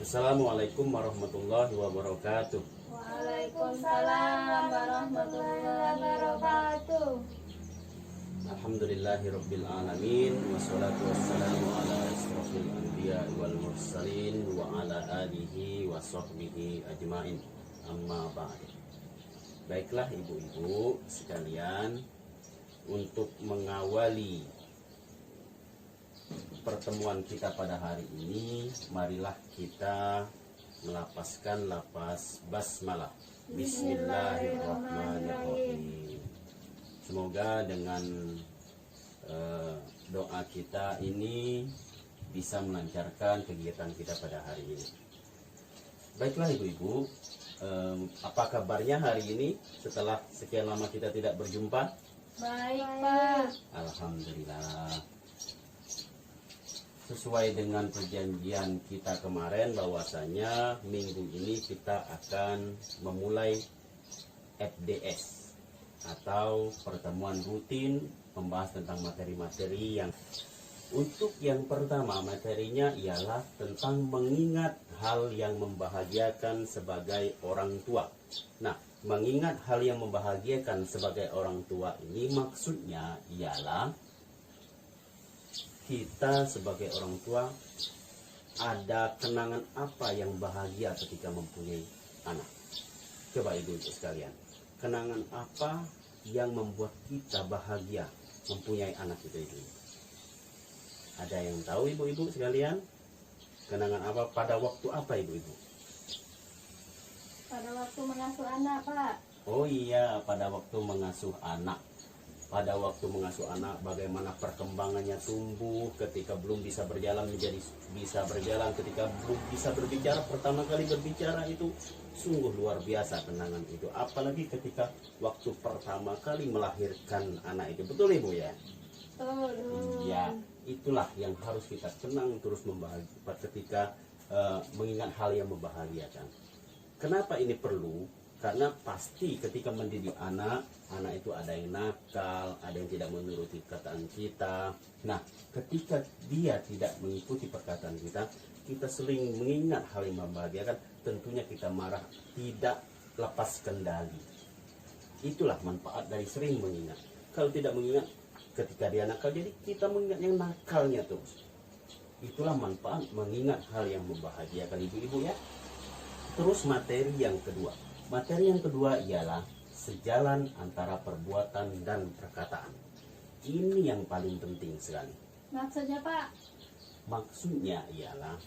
Assalamualaikum warahmatullahi wabarakatuh. Waalaikumsalam warahmatullahi wabarakatuh. Alhamdulillahirabbil alamin wassalatu wassalamu ala asyrofil anbiya wal mursalin wa ala alihi wa sahbihi ajmain. Amma ba'd. Baiklah ibu-ibu sekalian, untuk mengawali pertemuan kita pada hari ini, marilah kita melapaskan lapas basmalah. Bismillahirrahmanirrahim. Semoga dengan doa kita ini bisa melancarkan kegiatan kita pada hari ini. Baiklah ibu-ibu, apa kabarnya hari ini setelah sekian lama kita tidak berjumpa? Baik, Pak. Alhamdulillah. Sesuai dengan perjanjian kita kemarin, bahwasanya minggu ini kita akan memulai FDS atau pertemuan rutin membahas tentang materi-materi yang untuk yang pertama materinya ialah tentang mengingat hal yang membahagiakan sebagai orang tua. Nah, mengingat hal yang membahagiakan sebagai orang tua ini maksudnya ialah kita sebagai orang tua ada kenangan apa yang bahagia ketika mempunyai anak. Coba ibu-ibu sekalian, kenangan apa yang membuat kita bahagia mempunyai anak itu? Ada yang tahu ibu-ibu sekalian? Kenangan apa pada waktu apa ibu-ibu? Pada waktu mengasuh anak, Pak. Oh iya, pada waktu mengasuh anak. Pada waktu mengasuh anak, bagaimana perkembangannya tumbuh, ketika belum bisa berjalan menjadi bisa berjalan, ketika belum bisa berbicara, pertama kali berbicara itu sungguh luar biasa kenangan itu. Apalagi ketika waktu pertama kali melahirkan anak itu. Betul ibu ya? Betul. Ya, itulah yang harus kita kenang terus membahagiakan ketika mengingat hal yang membahagiakan. Kenapa ini perlu? Karena pasti ketika mendidik anak itu ada yang nakal, ada yang tidak menuruti perkataan kita. Nah, ketika dia tidak mengikuti perkataan kita, kita sering mengingat hal yang membahagiakan, tentunya kita marah, tidak lepas kendali. Itulah manfaat dari sering mengingat. Kalau tidak mengingat, ketika dia nakal, jadi kita mengingat yang nakalnya terus. Itulah manfaat mengingat hal yang membahagiakan ibu-ibu ya. Terus materi yang kedua. Materi yang kedua ialah sejalan antara perbuatan dan perkataan. Ini yang paling penting sekali. Maksudnya, Pak? Maksudnya ialah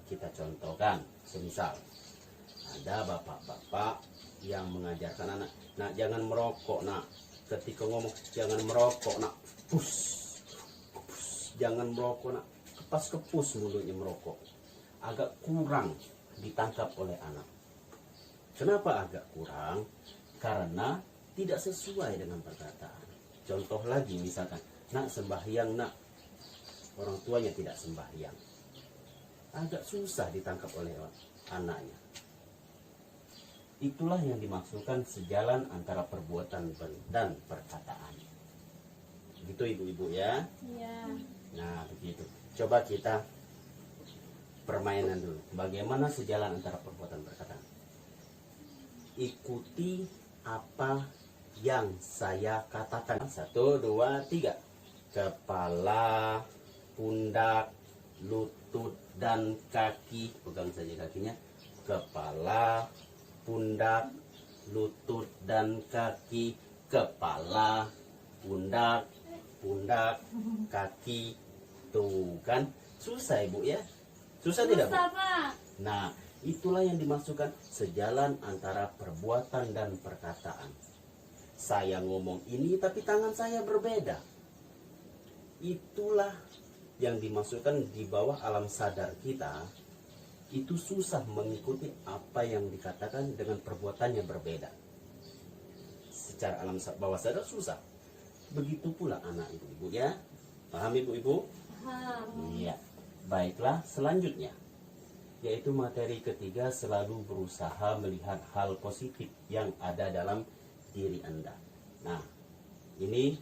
kita contohkan, semisal ada bapak-bapak yang mengajarkan anak, nak jangan merokok, nak. Ketika ngomong jangan merokok, nak. Pus. Jangan merokok, nak. Kepas-kepus mulutnya merokok. Agak kurang ditangkap oleh anak. Kenapa agak kurang? Karena tidak sesuai dengan perkataan. Contoh lagi misalkan, nak sembahyang nak. Orang tuanya tidak sembahyang. Agak susah ditangkap oleh anaknya. Itulah yang dimaksudkan sejalan antara perbuatan dan perkataan. Gitu ibu-ibu ya? Iya. Nah begitu. Coba kita permainan dulu. Bagaimana sejalan antara perbuatan dan perkataan? Ikuti apa yang saya katakan. 1, 2, 3. Kepala, pundak, lutut, dan kaki. Pegang saja kakinya. Kepala, pundak, lutut, dan kaki. Kepala, pundak, kaki. Tuh kan susah ibu ya? Susah tidak bu? Susah, Pak. Nah, itulah yang dimaksudkan sejalan antara perbuatan dan perkataan. Saya ngomong ini tapi tangan saya berbeda. Itulah yang dimaksudkan di bawah alam sadar kita. Itu susah mengikuti apa yang dikatakan dengan perbuatannya berbeda. Secara alam bawah sadar susah. Begitu pula anak ibu-ibu ya. Paham ibu-ibu? Paham. Iya. Baiklah, selanjutnya yaitu materi ketiga, selalu berusaha melihat hal positif yang ada dalam diri Anda. Nah, ini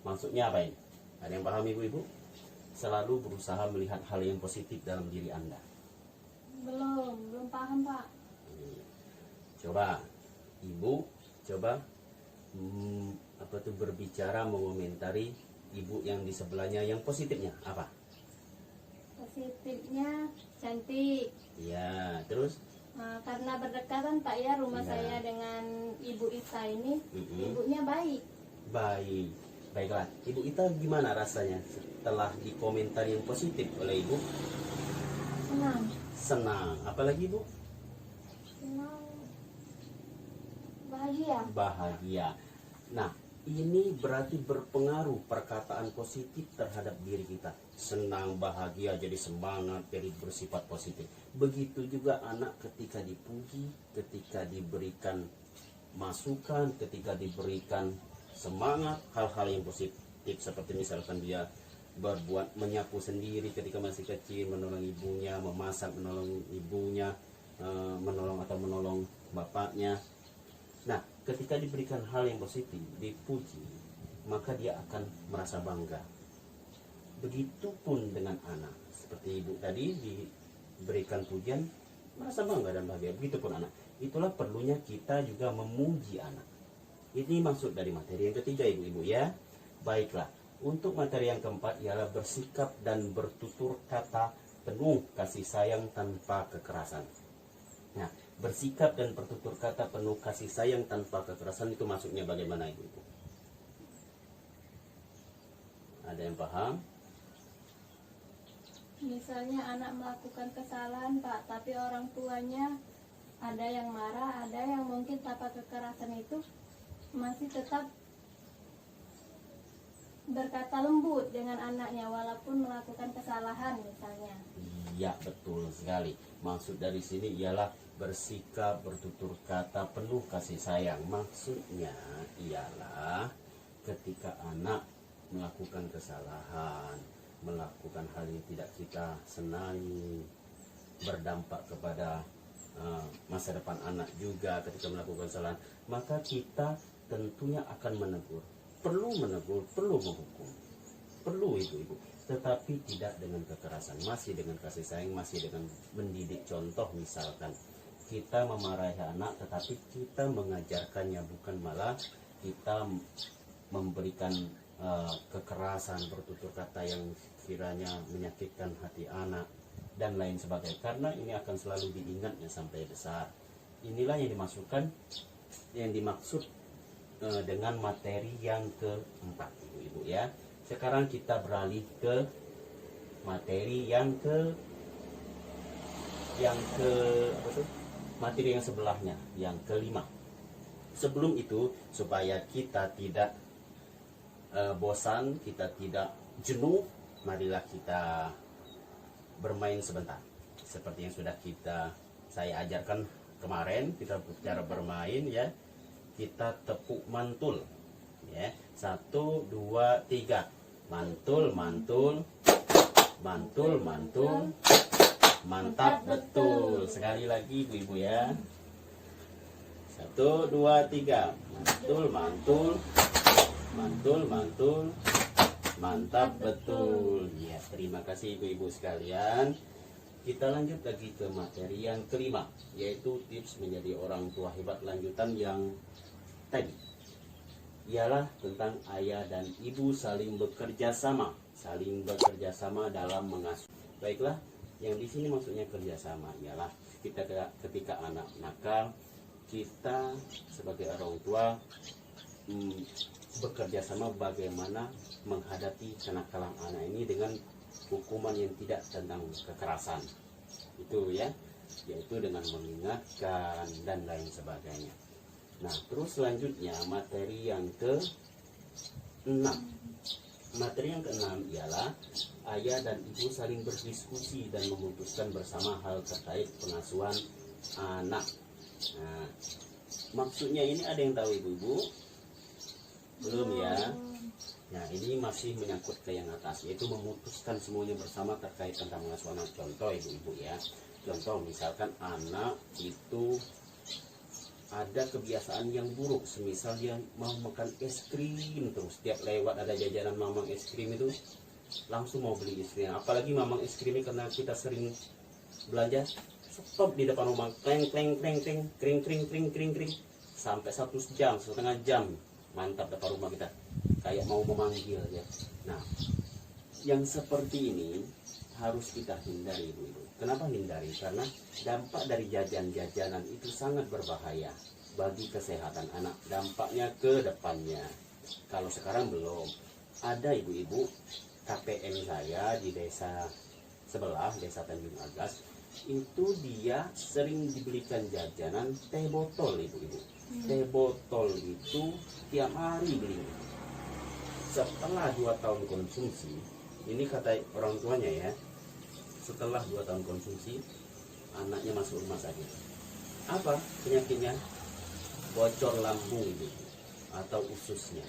maksudnya apa ini? Ada yang paham ibu-ibu? Selalu berusaha melihat hal yang positif dalam diri Anda. Belum paham Pak. Coba ibu apa tuh berbicara mengomentari ibu yang di sebelahnya yang positifnya apa? Positifnya cantik. Ya, terus Karena berdekatan Pak ya rumah Iya. saya dengan Ibu Ita ini, Mm-mm. ibunya baik. Baiklah, Ibu Ita gimana rasanya setelah dikomentari yang positif oleh ibu? Senang. Senang, apalagi ibu? Senang. Bahagia. Bahagia. Nah, ini berarti berpengaruh perkataan positif terhadap diri kita. Senang, bahagia, jadi semangat, jadi bersifat positif. Begitu juga anak ketika dipuji, ketika diberikan masukan, ketika diberikan semangat, hal-hal yang positif seperti misalkan dia berbuat menyapu sendiri ketika masih kecil, menolong ibunya, memasak, menolong ibunya, menolong bapaknya. Nah, ketika diberikan hal yang positif, dipuji, maka dia akan merasa bangga. Begitupun dengan anak. Seperti ibu tadi diberikan pujian, merasa bangga dan bahagia. Begitupun anak. Itulah perlunya kita juga memuji anak. Ini maksud dari materi yang ketiga, ibu-ibu ya. Baiklah, untuk materi yang keempat ialah bersikap dan bertutur kata penuh kasih sayang tanpa kekerasan. Nah, bersikap dan bertutur kata penuh kasih sayang tanpa kekerasan itu maksudnya bagaimana, ibu-ibu? Ada yang paham? Misalnya anak melakukan kesalahan Pak, tapi orang tuanya ada yang marah, ada yang mungkin tanpa kekerasan itu masih tetap berkata lembut dengan anaknya walaupun melakukan kesalahan misalnya. Iya, betul sekali. Maksud dari sini ialah bersikap, bertutur kata penuh kasih sayang. Maksudnya ialah ketika anak melakukan kesalahan, melakukan hal yang tidak kita senangi, berdampak kepada masa depan anak juga ketika melakukan kesalahan, maka kita tentunya akan menegur. Perlu menegur, perlu menghukum, perlu ibu-ibu, tetapi tidak dengan kekerasan, masih dengan kasih sayang, masih dengan mendidik. Contoh misalkan kita memarahi anak, tetapi kita mengajarkannya, bukan malah kita memberikan kekerasan, bertutur kata yang kiranya menyakitkan hati anak dan lain sebagainya. Karena ini akan selalu diingatnya sampai besar. Inilah yang dimaksud dengan materi yang keempat, ibu-ibu ya. Sekarang kita beralih ke materi materi yang sebelahnya, yang kelima. Sebelum itu, supaya kita tidak bosan, kita tidak jenuh, marilah kita bermain sebentar. Seperti yang sudah saya ajarkan kemarin, kita cara bermain ya. Kita tepuk mantul ya. 1, 2, 3. Mantul, mantul, mantul, mantul. Mantap betul. Sekali lagi ibu-ibu ya. 1, 2, 3. Mantul, mantul, mantul, mantul. Mantap betul. Ya, terima kasih ibu-ibu sekalian. Kita lanjut lagi ke materi yang kelima, yaitu tips menjadi orang tua hebat lanjutan yang tadi. Ialah tentang ayah dan ibu saling bekerja sama dalam mengasuh. Baiklah, yang di sini maksudnya kerjasama ialah kita ketika anak nakal, kita sebagai orang tua bekerja sama bagaimana menghadapi kenakalan anak ini dengan hukuman yang tidak tentang kekerasan itu ya, yaitu dengan mengingatkan dan lain sebagainya. Nah, terus selanjutnya materi yang ke-6. Materi yang ke-6 ialah ayah dan ibu saling berdiskusi dan memutuskan bersama hal terkait pengasuhan anak. Nah, maksudnya ini ada yang tahu ibu-ibu? Belum ya? Nah, ini masih menyangkut ke yang atas, yaitu memutuskan semuanya bersama terkait tentang pengasuhan anak. Contoh ibu-ibu ya. Contoh misalkan anak itu ada kebiasaan yang buruk, semisal dia mau makan es krim terus, setiap lewat ada jajanan mamang es krim itu langsung mau beli es krim. Apalagi mamang es krim ini karena kita sering belanja stop di depan rumah, kleng kleng kleng kleng, kring kring kring kring kring, sampai 1 jam, setengah jam, mantap depan rumah kita, kayak mau memanggil ya. Nah, yang seperti ini harus kita hindari ibu-ibu. Kenapa hindari? Karena dampak dari jajan-jajanan itu sangat berbahaya bagi kesehatan anak. Dampaknya ke depannya. Kalau sekarang belum, ada ibu-ibu KPM saya di desa sebelah, desa Tanjung Agas, itu dia sering dibelikan jajanan teh botol ibu-ibu. Teh botol itu tiap hari beli. Setelah 2 tahun konsumsi, ini kata orang tuanya ya, setelah 2 tahun konsumsi, anaknya masuk rumah sakit. Apa penyakitnya? Bocor lambung ibu atau ususnya.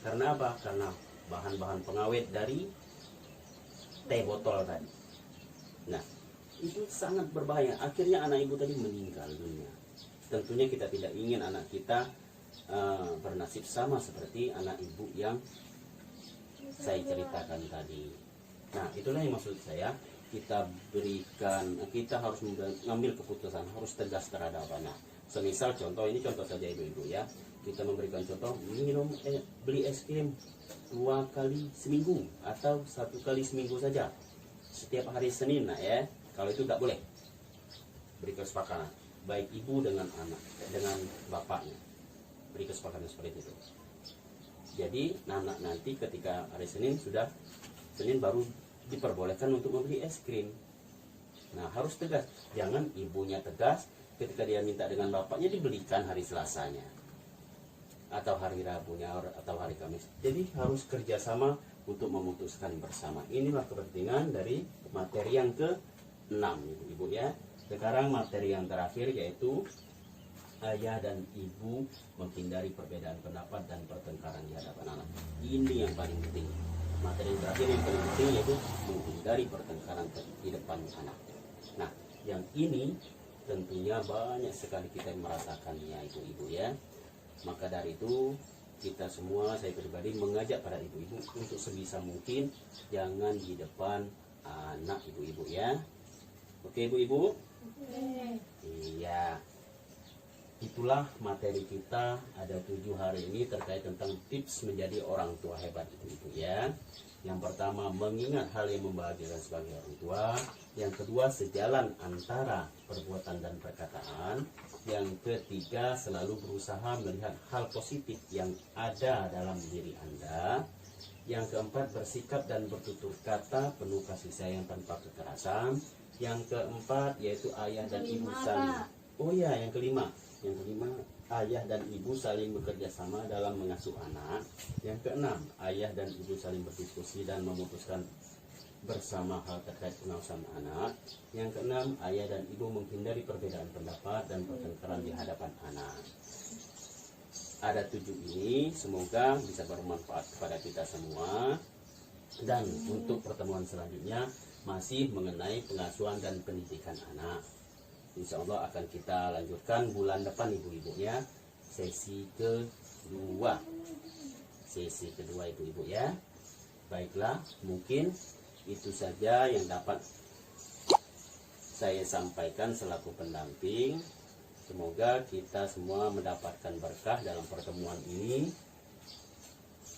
Karena apa? Karena bahan-bahan pengawet dari teh botol tadi. Nah, itu sangat berbahaya. Akhirnya anak ibu tadi meninggal dunia. Tentunya kita tidak ingin anak kita bernasib sama seperti anak ibu yang saya ceritakan tadi. Nah, itulah yang maksud saya, kita harus mengambil keputusan, harus tegas terhadap anak. Semisal contoh, ini contoh saja ibu-ibu ya, kita memberikan contoh, beli es krim 2 kali seminggu atau 1 kali seminggu saja, setiap hari Senin. Nah ya, kalau itu tidak boleh. Beri kesepakatan baik ibu dengan anak, dengan bapaknya, beri kesepakatan seperti itu. Jadi anak nanti ketika hari Senin baru diperbolehkan untuk membeli es krim. Nah, harus tegas. Jangan ibunya tegas ketika dia minta dengan bapaknya dibelikan hari Selasanya atau hari Rabunya atau hari Kamis. Jadi harus kerjasama untuk memutuskan bersama. Inilah kepentingan dari materi yang ke-6 ibu-ibu ya. Sekarang materi yang terakhir yaitu ayah dan ibu menghindari perbedaan pendapat dan pertengkaran di hadapan anak. Ini yang paling penting. Materi yang terakhir yang paling penting yaitu menghindari pertengkaran di depan anak. Nah, yang ini tentunya banyak sekali kita yang merasakannya ibu-ibu ya. Maka dari itu kita semua, saya pribadi mengajak para ibu-ibu untuk sebisa mungkin jangan di depan anak ibu-ibu ya. Oke ibu-ibu? Iya. Itulah materi kita, ada 7 hari ini terkait tentang tips menjadi orang tua hebat ibu-ibu ya. Yang pertama, mengingat hal yang membahagiakan sebagai orang tua. Yang kedua, sejalan antara perbuatan dan perkataan. Yang ketiga, selalu berusaha melihat hal positif yang ada dalam diri Anda. Yang keempat, bersikap dan bertutur kata penuh kasih sayang tanpa kekerasan. Yang keempat, yaitu ayah dan ibu saling. Oh ya, yang kelima, ayah dan ibu saling bekerja sama dalam mengasuh anak. Yang keenam, ayah dan ibu saling berdiskusi dan memutuskan bersama hal terkait pengawasan anak. Yang keenam, ayah dan ibu menghindari perbedaan pendapat dan pertengkaran di hadapan anak. Ada 7 ini, semoga bisa bermanfaat kepada kita semua. Dan untuk pertemuan selanjutnya masih mengenai pengasuhan dan pendidikan anak. Insya Allah akan kita lanjutkan bulan depan ibu-ibu ya, sesi kedua ibu-ibu ya. Baiklah, mungkin itu saja yang dapat saya sampaikan selaku pendamping. Semoga kita semua mendapatkan berkah dalam pertemuan ini.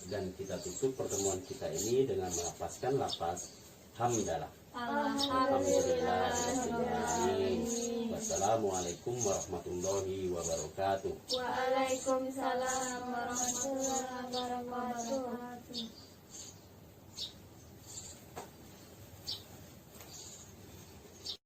Dan kita tutup pertemuan kita ini dengan melafazkan lafaz hamdalah. Alhamdulillah. Wassalamualaikum warahmatullahi wabarakatuh. Waalaikumsalam warahmatullahi wabarakatuh.